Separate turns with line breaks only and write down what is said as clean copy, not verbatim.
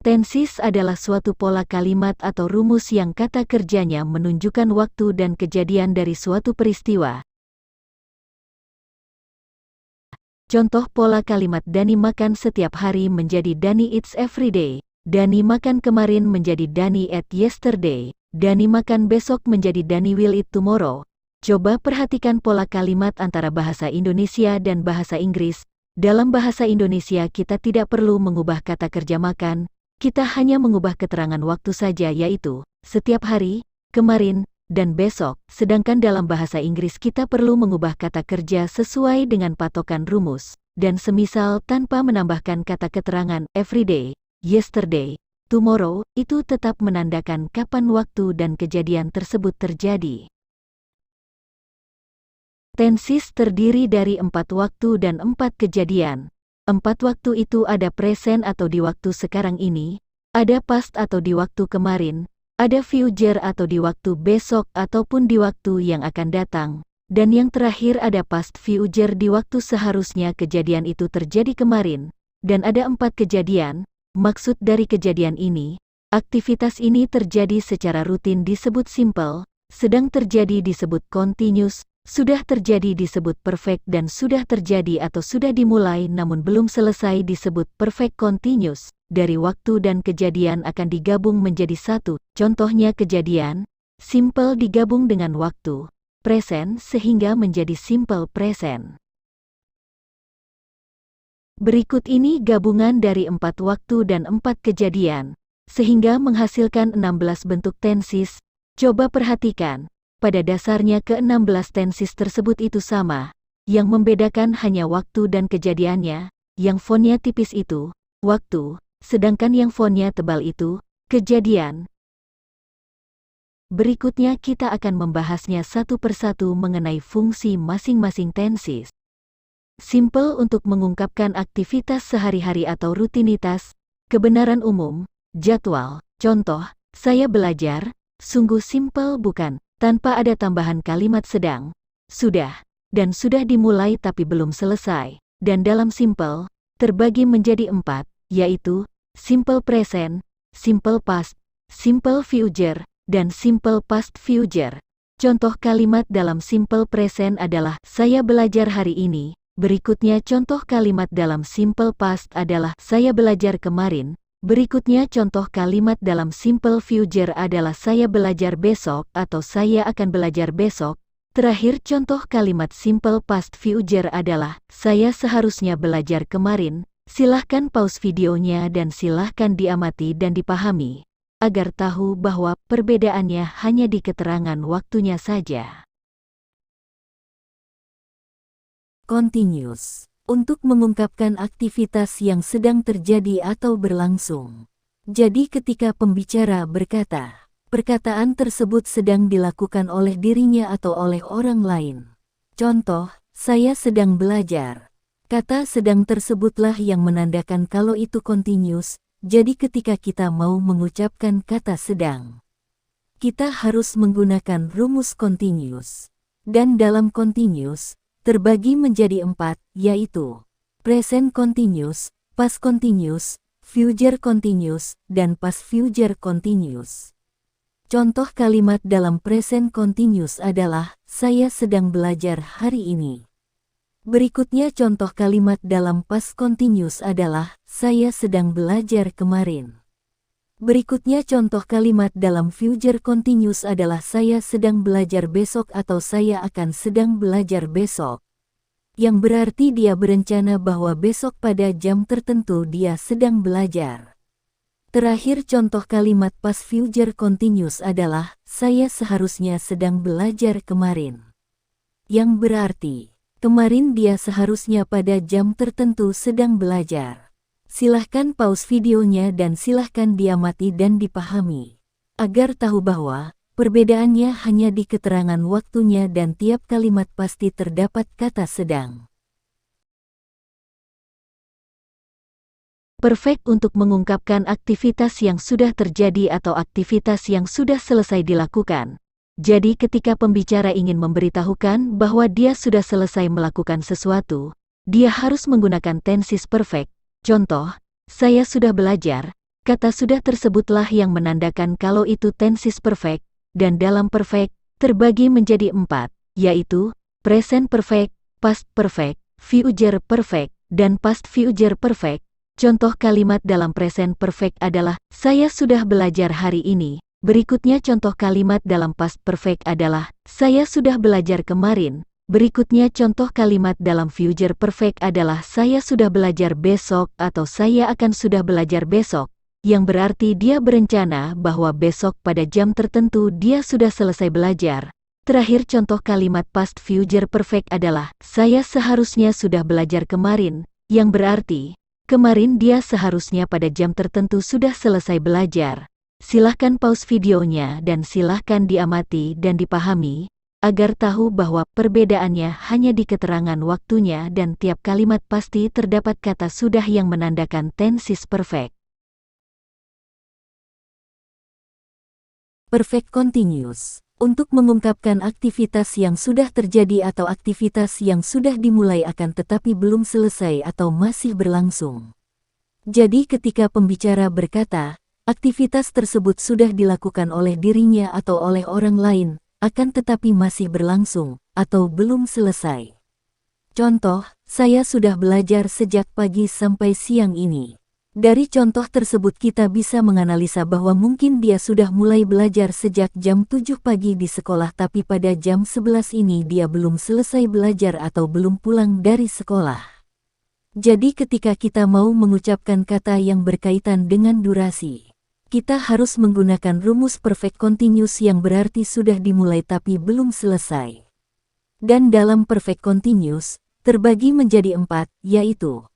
Tenses adalah suatu pola kalimat atau rumus yang kata kerjanya menunjukkan waktu dan kejadian dari suatu peristiwa. Contoh pola kalimat Dani makan setiap hari menjadi Dani eats every day. Dani makan kemarin menjadi Dani ate yesterday. Dani makan besok menjadi Dani will eat tomorrow. Coba perhatikan pola kalimat antara bahasa Indonesia dan bahasa Inggris. Dalam bahasa Indonesia kita tidak perlu mengubah kata kerja makan, kita hanya mengubah keterangan waktu saja, yaitu setiap hari, kemarin, dan besok. Sedangkan dalam bahasa Inggris kita perlu mengubah kata kerja sesuai dengan patokan rumus, dan semisal tanpa menambahkan kata keterangan everyday, yesterday, tomorrow, itu tetap menandakan kapan waktu dan kejadian tersebut terjadi. Tenses terdiri dari 4 waktu dan 4 kejadian. 4 waktu itu ada present atau di waktu sekarang ini, ada past atau di waktu kemarin, ada future atau di waktu besok ataupun di waktu yang akan datang, dan yang terakhir ada past future di waktu seharusnya kejadian itu terjadi kemarin, dan ada 4 kejadian. Maksud dari kejadian ini, aktivitas ini terjadi secara rutin disebut simple, sedang terjadi disebut continuous, sudah terjadi disebut perfect, dan sudah terjadi atau sudah dimulai namun belum selesai disebut perfect continuous. Dari waktu dan kejadian akan digabung menjadi satu. Contohnya kejadian, simple digabung dengan waktu, present sehingga menjadi simple present. Berikut ini gabungan dari 4 waktu dan 4 kejadian, sehingga menghasilkan 16 bentuk tenses. Coba perhatikan. Pada dasarnya ke-16 tenses tersebut itu sama, yang membedakan hanya waktu dan kejadiannya. Yang fontnya tipis itu waktu, sedangkan yang fontnya tebal itu kejadian. Berikutnya kita akan membahasnya satu persatu mengenai fungsi masing-masing tenses. Simple untuk mengungkapkan aktivitas sehari-hari atau rutinitas, kebenaran umum, jadwal. Contoh, saya belajar, sungguh simple bukan? Tanpa ada tambahan kalimat sedang, sudah, dan sudah dimulai tapi belum selesai. Dan dalam simple, terbagi menjadi 4, yaitu simple present, simple past, simple future, dan simple past future. Contoh kalimat dalam simple present adalah saya belajar hari ini. Berikutnya contoh kalimat dalam simple past adalah saya belajar kemarin. Berikutnya contoh kalimat dalam simple future adalah saya belajar besok atau saya akan belajar besok. Terakhir contoh kalimat simple past future adalah saya seharusnya belajar kemarin. Silahkan pause videonya dan silahkan diamati dan dipahami, agar tahu bahwa perbedaannya hanya di keterangan waktunya saja. Continuous. Untuk mengungkapkan aktivitas yang sedang terjadi atau berlangsung. Jadi ketika pembicara berkata, perkataan tersebut sedang dilakukan oleh dirinya atau oleh orang lain. Contoh, saya sedang belajar. Kata sedang tersebutlah yang menandakan kalau itu continuous. Jadi ketika kita mau mengucapkan kata sedang, kita harus menggunakan rumus continuous. Dan dalam continuous, terbagi menjadi 4, yaitu present continuous, past continuous, future continuous, dan past future continuous. Contoh kalimat dalam present continuous adalah, saya sedang belajar hari ini. Berikutnya contoh kalimat dalam past continuous adalah, saya sedang belajar kemarin. Berikutnya contoh kalimat dalam future continuous adalah saya sedang belajar besok atau saya akan sedang belajar besok. Yang berarti dia berencana bahwa besok pada jam tertentu dia sedang belajar. Terakhir contoh kalimat past future continuous adalah saya seharusnya sedang belajar kemarin. Yang berarti kemarin dia seharusnya pada jam tertentu sedang belajar. Silahkan pause videonya dan silahkan diamati dan dipahami, agar tahu bahwa perbedaannya hanya di keterangan waktunya dan tiap kalimat pasti terdapat kata sedang. Perfect untuk mengungkapkan aktivitas yang sudah terjadi atau aktivitas yang sudah selesai dilakukan. Jadi ketika pembicara ingin memberitahukan bahwa dia sudah selesai melakukan sesuatu, dia harus menggunakan tenses perfect. Contoh, saya sudah belajar. kata sudah tersebutlah yang menandakan kalau itu tenses perfect, dan dalam perfect, terbagi menjadi 4, yaitu present perfect, past perfect, future perfect, dan past future perfect. Contoh kalimat dalam present perfect adalah, saya sudah belajar hari ini. Berikutnya contoh kalimat dalam past perfect adalah, saya sudah belajar kemarin. Berikutnya contoh kalimat dalam future perfect adalah, saya sudah belajar besok atau saya akan sudah belajar besok, yang berarti dia berencana bahwa besok pada jam tertentu dia sudah selesai belajar. Terakhir contoh kalimat past future perfect adalah, saya seharusnya sudah belajar kemarin, yang berarti, kemarin dia seharusnya pada jam tertentu sudah selesai belajar. Silahkan pause videonya dan silahkan diamati dan dipahami, agar tahu bahwa perbedaannya hanya di keterangan waktunya dan tiap kalimat pasti terdapat kata sudah yang menandakan tenses perfect. Perfect continuous. Untuk mengungkapkan aktivitas yang sudah terjadi atau aktivitas yang sudah dimulai akan tetapi belum selesai atau masih berlangsung. Jadi ketika pembicara berkata, aktivitas tersebut sudah dilakukan oleh dirinya atau oleh orang lain, akan tetapi masih berlangsung, atau belum selesai. Contoh, saya sudah belajar sejak pagi sampai siang ini. Dari contoh tersebut kita bisa menganalisa bahwa mungkin dia sudah mulai belajar sejak jam 7 pagi di sekolah tapi pada jam 11 ini dia belum selesai belajar atau belum pulang dari sekolah. Jadi ketika kita mau mengucapkan kata yang berkaitan dengan durasi, kita harus menggunakan rumus perfect continuous yang berarti sudah dimulai tapi belum selesai. Dan dalam perfect continuous, terbagi menjadi 4, yaitu